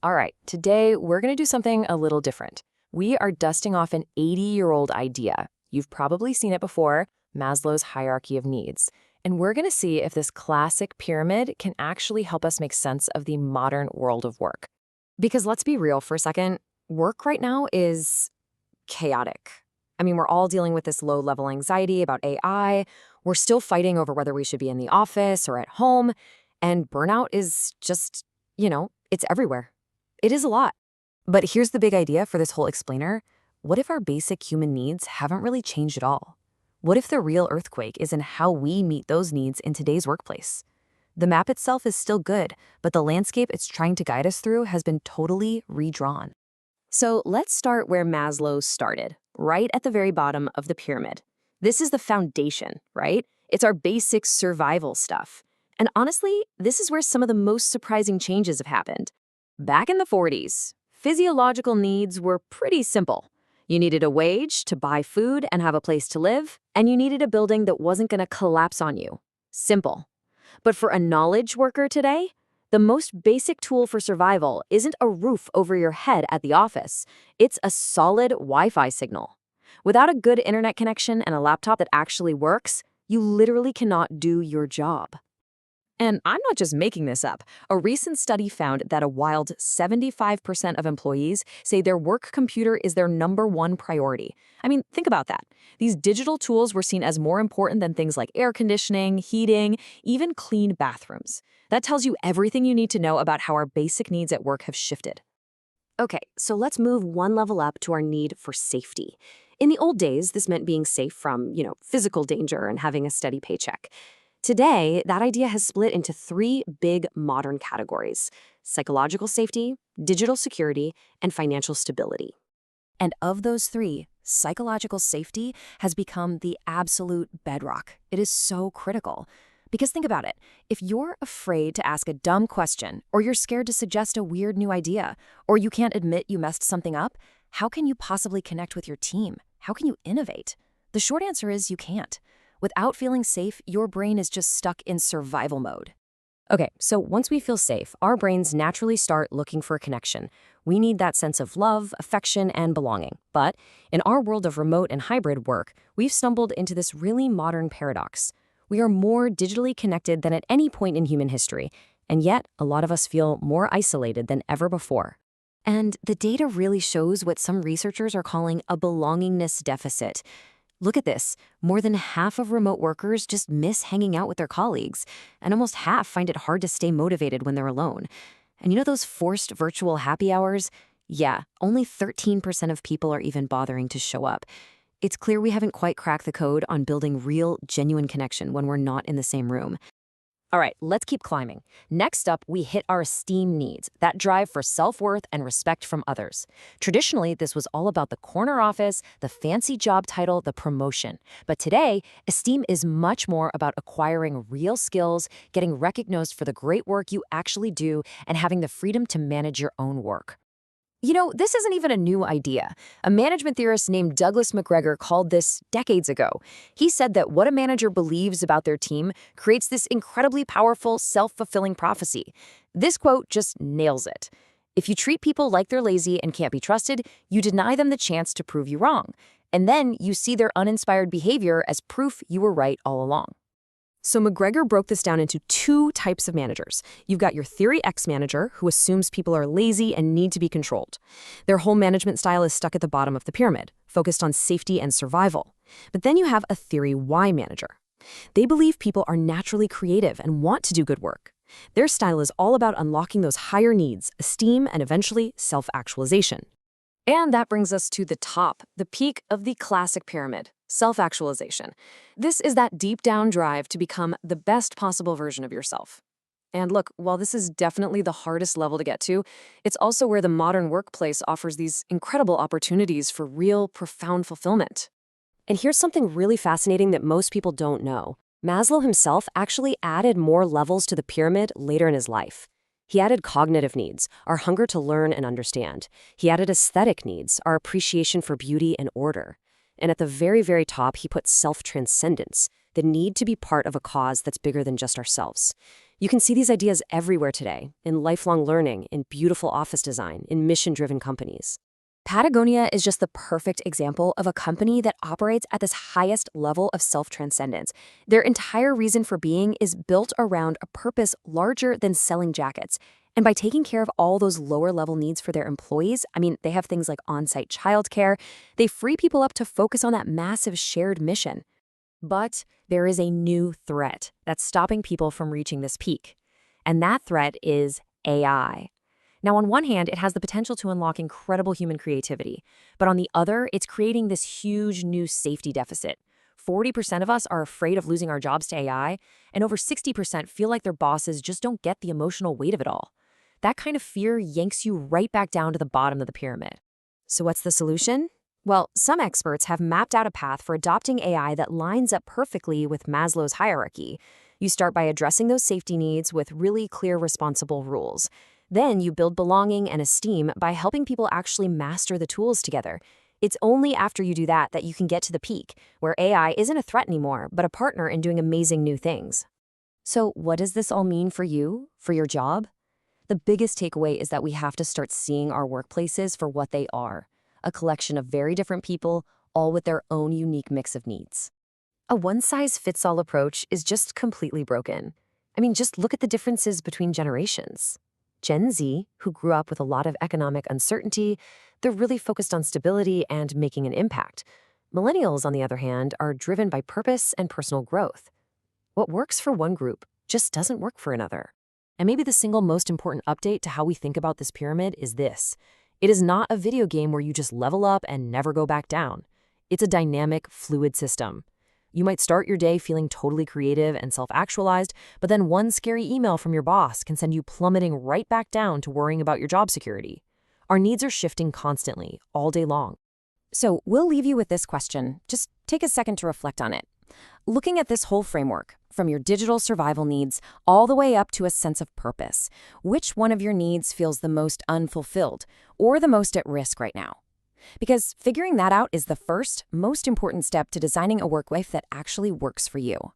All right, today we're going to do something a little different. We are dusting off an 80-year-old idea. You've probably seen it before, Maslow's hierarchy of needs. And we're going to see if this classic pyramid can actually help us make sense of the modern world of work. Because let's be real for a second, work right now is chaotic. I mean, we're all dealing with this low-level anxiety about AI. We're still fighting over whether we should be in the office or at home. And burnout is just, it's everywhere. It is a lot. But here's the big idea for this whole explainer. What if our basic human needs haven't really changed at all? What if the real earthquake is in how we meet those needs in today's workplace? The map itself is still good, but the landscape it's trying to guide us through has been totally redrawn. So let's start where Maslow started, right at the very bottom of the pyramid. This is the foundation, right? It's our basic survival stuff. And honestly, this is where some of the most surprising changes have happened. Back in the 40s, physiological needs were pretty simple. You needed a wage to buy food and have a place to live, and you needed a building that wasn't going to collapse on you. Simple. But for a knowledge worker today, the most basic tool for survival isn't a roof over your head at the office. It's a solid Wi-Fi signal. Without a good internet connection and a laptop that actually works, you literally cannot do your job. And I'm not just making this up. A recent study found that a wild 75% of employees say their work computer is their #1 priority. I mean, think about that. These digital tools were seen as more important than things like air conditioning, heating, even clean bathrooms. That tells you everything you need to know about how our basic needs at work have shifted. Okay, so let's move one level up to our need for safety. In the old days, this meant being safe from, physical danger and having a steady paycheck. Today, that idea has split into 3 big modern categories: psychological safety, digital security, and financial stability. And of those 3, psychological safety has become the absolute bedrock. It is so critical. Because think about it, if you're afraid to ask a dumb question, or you're scared to suggest a weird new idea, or you can't admit you messed something up, how can you possibly connect with your team? How can you innovate? The short answer is you can't. Without feeling safe, your brain is just stuck in survival mode. Okay, so once we feel safe, our brains naturally start looking for a connection. We need that sense of love, affection, and belonging. But in our world of remote and hybrid work, we've stumbled into this really modern paradox. We are more digitally connected than at any point in human history, and yet a lot of us feel more isolated than ever before. And the data really shows what some researchers are calling a belongingness deficit. Look at this. More than half of remote workers just miss hanging out with their colleagues, and almost half find it hard to stay motivated when they're alone. And those forced virtual happy hours? Yeah, only 13% of people are even bothering to show up. It's clear we haven't quite cracked the code on building real, genuine connection when we're not in the same room. All right, let's keep climbing. Next up, we hit our esteem needs, that drive for self-worth and respect from others. Traditionally, this was all about the corner office, the fancy job title, the promotion. But today, esteem is much more about acquiring real skills, getting recognized for the great work you actually do, and having the freedom to manage your own work. This isn't even a new idea. A management theorist named Douglas McGregor called this decades ago. He said that what a manager believes about their team creates this incredibly powerful, self-fulfilling prophecy. This quote just nails it. If you treat people like they're lazy and can't be trusted, you deny them the chance to prove you wrong. And then you see their uninspired behavior as proof you were right all along. So McGregor broke this down into 2 types of managers. You've got your Theory X manager, who assumes people are lazy and need to be controlled. Their whole management style is stuck at the bottom of the pyramid, focused on safety and survival. But then you have a Theory Y manager. They believe people are naturally creative and want to do good work. Their style is all about unlocking those higher needs, esteem, and eventually self-actualization. And that brings us to the top, the peak of the classic pyramid, self-actualization. This is that deep-down drive to become the best possible version of yourself. And look, while this is definitely the hardest level to get to, it's also where the modern workplace offers these incredible opportunities for real, profound fulfillment. And here's something really fascinating that most people don't know. Maslow himself actually added more levels to the pyramid later in his life. He added cognitive needs, our hunger to learn and understand. He added aesthetic needs, our appreciation for beauty and order. And at the very, very top, he put self-transcendence, the need to be part of a cause that's bigger than just ourselves. You can see these ideas everywhere today, in lifelong learning, in beautiful office design, in mission-driven companies. Patagonia is just the perfect example of a company that operates at this highest level of self-transcendence. Their entire reason for being is built around a purpose larger than selling jackets. And by taking care of all those lower-level needs for their employees, they have things like on-site childcare, they free people up to focus on that massive shared mission. But there is a new threat that's stopping people from reaching this peak. And that threat is AI. Now, on one hand, it has the potential to unlock incredible human creativity. But on the other, it's creating this huge new safety deficit. 40% of us are afraid of losing our jobs to AI, and over 60% feel like their bosses just don't get the emotional weight of it all. That kind of fear yanks you right back down to the bottom of the pyramid. So what's the solution? Well, some experts have mapped out a path for adopting AI that lines up perfectly with Maslow's hierarchy. You start by addressing those safety needs with really clear, responsible rules. Then you build belonging and esteem by helping people actually master the tools together. It's only after you do that that you can get to the peak, where AI isn't a threat anymore, but a partner in doing amazing new things. So what does this all mean for you, for your job? The biggest takeaway is that we have to start seeing our workplaces for what they are, a collection of very different people, all with their own unique mix of needs. A one-size-fits-all approach is just completely broken. Just look at the differences between generations. Gen Z, who grew up with a lot of economic uncertainty, they're really focused on stability and making an impact. Millennials, on the other hand, are driven by purpose and personal growth. What works for one group just doesn't work for another. And maybe the single most important update to how we think about this pyramid is this. It is not a video game where you just level up and never go back down. It's a dynamic, fluid system. You might start your day feeling totally creative and self-actualized, but then one scary email from your boss can send you plummeting right back down to worrying about your job security. Our needs are shifting constantly, all day long. So we'll leave you with this question. Just take a second to reflect on it. Looking at this whole framework, from your digital survival needs all the way up to a sense of purpose, which one of your needs feels the most unfulfilled or the most at risk right now? Because figuring that out is the first, most important step to designing a work life that actually works for you.